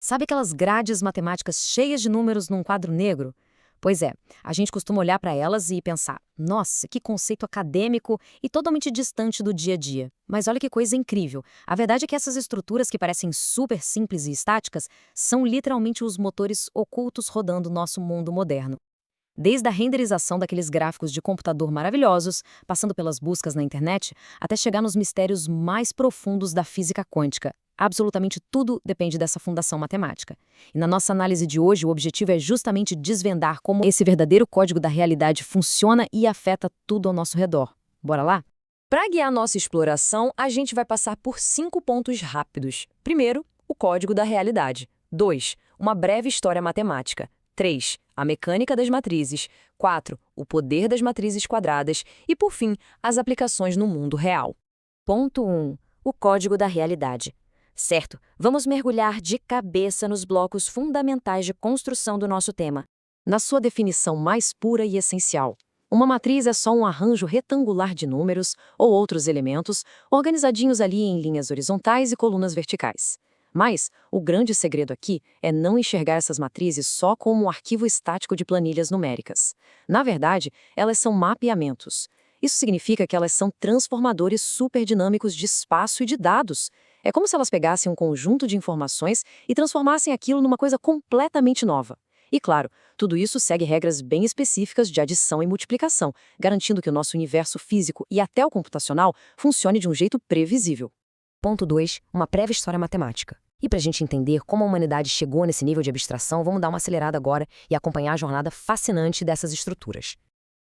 Sabe aquelas grades matemáticas cheias de números num quadro negro? Pois é, a gente costuma olhar para elas e pensar, nossa, que conceito acadêmico e totalmente distante do dia a dia. Mas olha que coisa incrível. A verdade é que essas estruturas que parecem super simples e estáticas são literalmente os motores ocultos rodando o nosso mundo moderno. Desde a renderização daqueles gráficos de computador maravilhosos, passando pelas buscas na internet, até chegar nos mistérios mais profundos da física quântica. Absolutamente tudo depende dessa fundação matemática. E na nossa análise de hoje, o objetivo é justamente desvendar como esse verdadeiro código da realidade funciona e afeta tudo ao nosso redor. Bora lá? Para guiar nossa exploração, a gente vai passar por 5 pontos rápidos. Primeiro, o código da realidade. 2, uma breve história matemática. 3, a mecânica das matrizes. 4, o poder das matrizes quadradas. E, por fim, as aplicações no mundo real. Ponto 1. O código da realidade. Certo, vamos mergulhar de cabeça nos blocos fundamentais de construção do nosso tema. Na sua definição mais pura e essencial, uma matriz é só um arranjo retangular de números ou outros elementos organizadinhos ali em linhas horizontais e colunas verticais. Mas o grande segredo aqui é não enxergar essas matrizes só como um arquivo estático de planilhas numéricas. Na verdade, elas são mapeamentos. Isso significa que elas são transformadores superdinâmicos de espaço e de dados. É como se elas pegassem um conjunto de informações e transformassem aquilo numa coisa completamente nova. E claro, tudo isso segue regras bem específicas de adição e multiplicação, garantindo que o nosso universo físico e até o computacional funcione de um jeito previsível. Ponto 2. Uma breve história matemática. E para a gente entender como a humanidade chegou nesse nível de abstração, vamos dar uma acelerada agora e acompanhar a jornada fascinante dessas estruturas.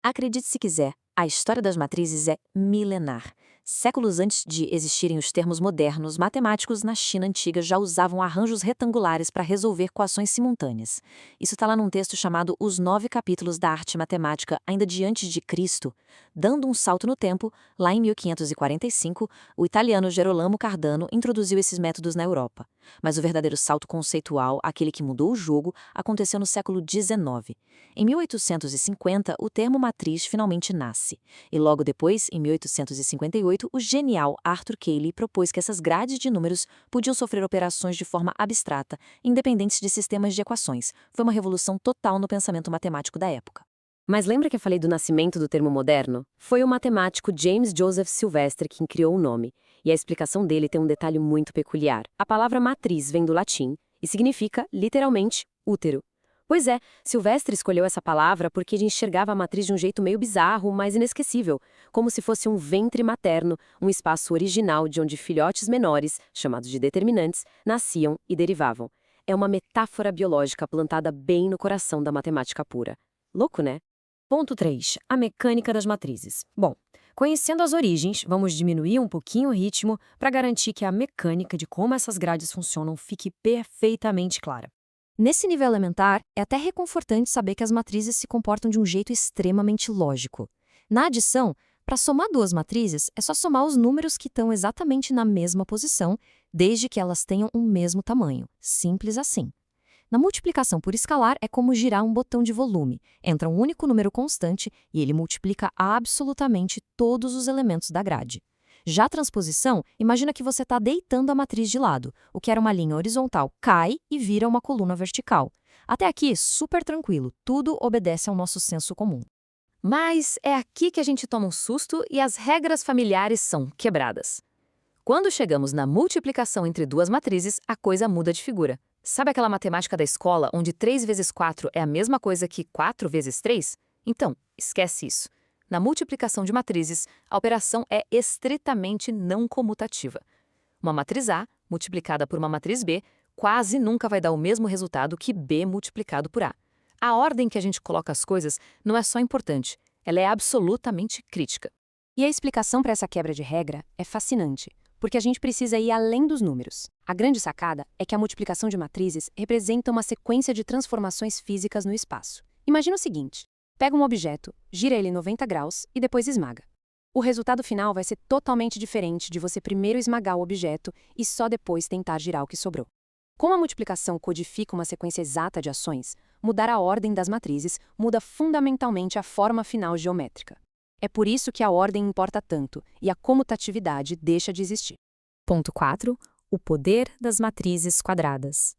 Acredite se quiser, a história das matrizes é milenar. Séculos antes de existirem os termos modernos, matemáticos na China antiga já usavam arranjos retangulares para resolver equações simultâneas. Isso está lá num texto chamado Os 9 Capítulos da Arte Matemática, ainda de antes de Cristo. Dando um salto no tempo, lá em 1545, o italiano Gerolamo Cardano introduziu esses métodos na Europa. Mas o verdadeiro salto conceitual, aquele que mudou o jogo, aconteceu no século XIX. Em 1850, o termo matriz finalmente nasce. E logo depois, em 1858, o genial Arthur Cayley propôs que essas grades de números podiam sofrer operações de forma abstrata, independentes de sistemas de equações. Foi uma revolução total no pensamento matemático da época. Mas lembra que eu falei do nascimento do termo moderno? Foi o matemático James Joseph Silvestre quem criou o nome. E a explicação dele tem um detalhe muito peculiar. A palavra matriz vem do latim e significa, literalmente, útero. Pois é, Silvestre escolheu essa palavra porque ele enxergava a matriz de um jeito meio bizarro, mas inesquecível, como se fosse um ventre materno, um espaço original de onde filhotes menores, chamados de determinantes, nasciam e derivavam. É uma metáfora biológica plantada bem no coração da matemática pura. Louco, né? Ponto 3. A mecânica das matrizes. Bom, conhecendo as origens, vamos diminuir um pouquinho o ritmo para garantir que a mecânica de como essas grades funcionam fique perfeitamente clara. Nesse nível elementar, é até reconfortante saber que as matrizes se comportam de um jeito extremamente lógico. Na adição, para somar duas matrizes, é só somar os números que estão exatamente na mesma posição, desde que elas tenham o mesmo tamanho. Simples assim. Na multiplicação por escalar, é como girar um botão de volume. Entra um único número constante e ele multiplica absolutamente todos os elementos da grade. Já a transposição, imagina que você está deitando a matriz de lado. O que era uma linha horizontal cai e vira uma coluna vertical. Até aqui, super tranquilo, tudo obedece ao nosso senso comum. Mas é aqui que a gente toma um susto e as regras familiares são quebradas. Quando chegamos na multiplicação entre duas matrizes, a coisa muda de figura. Sabe aquela matemática da escola onde 3 vezes 4 é a mesma coisa que 4 vezes 3? Então, esquece isso. Na multiplicação de matrizes, a operação é estritamente não comutativa. Uma matriz A, multiplicada por uma matriz B, quase nunca vai dar o mesmo resultado que B multiplicado por A. A ordem que a gente coloca as coisas não é só importante, ela é absolutamente crítica. E a explicação para essa quebra de regra é fascinante, porque a gente precisa ir além dos números. A grande sacada é que a multiplicação de matrizes representa uma sequência de transformações físicas no espaço. Imagina o seguinte: pega um objeto, gira ele 90 graus e depois esmaga. O resultado final vai ser totalmente diferente de você primeiro esmagar o objeto e só depois tentar girar o que sobrou. Como a multiplicação codifica uma sequência exata de ações, mudar a ordem das matrizes muda fundamentalmente a forma final geométrica. É por isso que a ordem importa tanto e a comutatividade deixa de existir. Ponto 4. O poder das matrizes quadradas.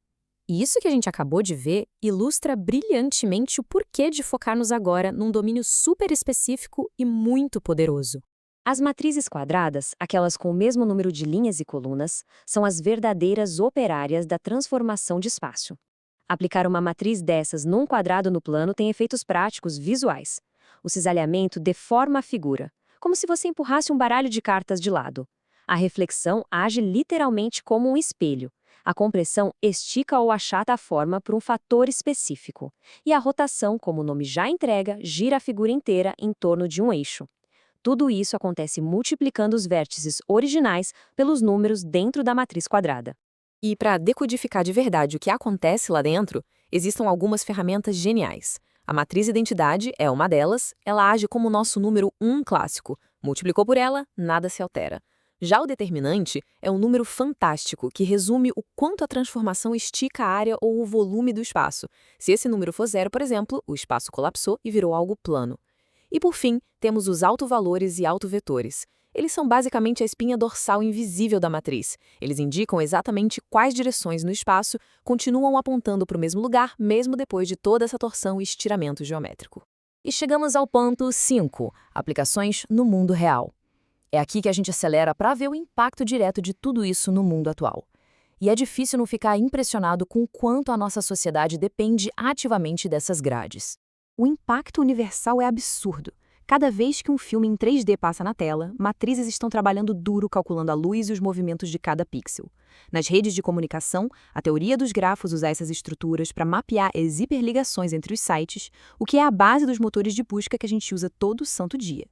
E isso que a gente acabou de ver ilustra brilhantemente o porquê de focarmos agora num domínio super específico e muito poderoso. As matrizes quadradas, aquelas com o mesmo número de linhas e colunas, são as verdadeiras operárias da transformação de espaço. Aplicar uma matriz dessas num quadrado no plano tem efeitos práticos visuais. O cisalhamento deforma a figura, como se você empurrasse um baralho de cartas de lado. A reflexão age literalmente como um espelho. A compressão estica ou achata a forma por um fator específico. E a rotação, como o nome já entrega, gira a figura inteira em torno de um eixo. Tudo isso acontece multiplicando os vértices originais pelos números dentro da matriz quadrada. E para decodificar de verdade o que acontece lá dentro, existem algumas ferramentas geniais. A matriz identidade é uma delas, ela age como o nosso número 1 clássico. Multiplicou por ela, nada se altera. Já o determinante é um número fantástico que resume o quanto a transformação estica a área ou o volume do espaço. Se esse número for zero, por exemplo, o espaço colapsou e virou algo plano. E por fim, temos os autovalores e autovetores. Eles são basicamente a espinha dorsal invisível da matriz. Eles indicam exatamente quais direções no espaço continuam apontando para o mesmo lugar, mesmo depois de toda essa torção e estiramento geométrico. E chegamos ao ponto 5, aplicações no mundo real. É aqui que a gente acelera para ver o impacto direto de tudo isso no mundo atual. E é difícil não ficar impressionado com o quanto a nossa sociedade depende ativamente dessas grades. O impacto universal é absurdo. Cada vez que um filme em 3D passa na tela, matrizes estão trabalhando duro calculando a luz e os movimentos de cada pixel. Nas redes de comunicação, a teoria dos grafos usa essas estruturas para mapear as hiperligações entre os sites, o que é a base dos motores de busca que a gente usa todo santo dia.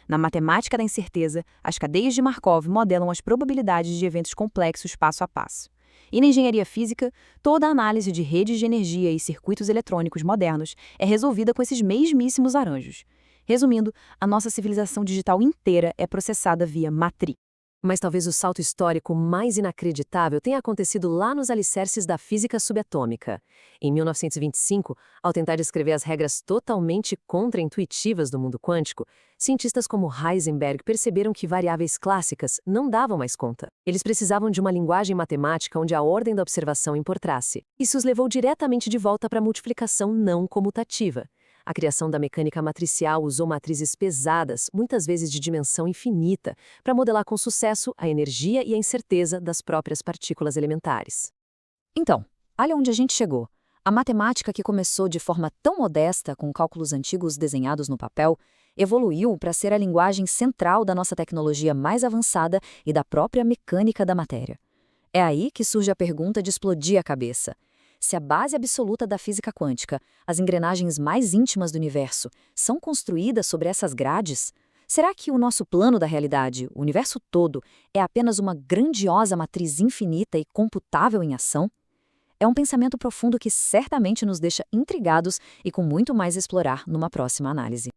Na matemática da incerteza, as cadeias de Markov modelam as probabilidades de eventos complexos passo a passo. E na engenharia física, toda a análise de redes de energia e circuitos eletrônicos modernos é resolvida com esses mesmíssimos arranjos. Resumindo, a nossa civilização digital inteira é processada via matriz. Mas talvez o salto histórico mais inacreditável tenha acontecido lá nos alicerces da física subatômica. Em 1925, ao tentar descrever as regras totalmente contraintuitivas do mundo quântico, cientistas como Heisenberg perceberam que variáveis clássicas não davam mais conta. Eles precisavam de uma linguagem matemática onde a ordem da observação importasse. Isso os levou diretamente de volta para a multiplicação não comutativa. A criação da mecânica matricial usou matrizes pesadas, muitas vezes de dimensão infinita, para modelar com sucesso a energia e a incerteza das próprias partículas elementares. Então, olha onde a gente chegou. A matemática que começou de forma tão modesta, com cálculos antigos desenhados no papel, evoluiu para ser a linguagem central da nossa tecnologia mais avançada e da própria mecânica da matéria. É aí que surge a pergunta de explodir a cabeça. Se a base absoluta da física quântica, as engrenagens mais íntimas do universo, são construídas sobre essas grades, será que o nosso plano da realidade, o universo todo, é apenas uma grandiosa matriz infinita e computável em ação? É um pensamento profundo que certamente nos deixa intrigados e com muito mais a explorar numa próxima análise.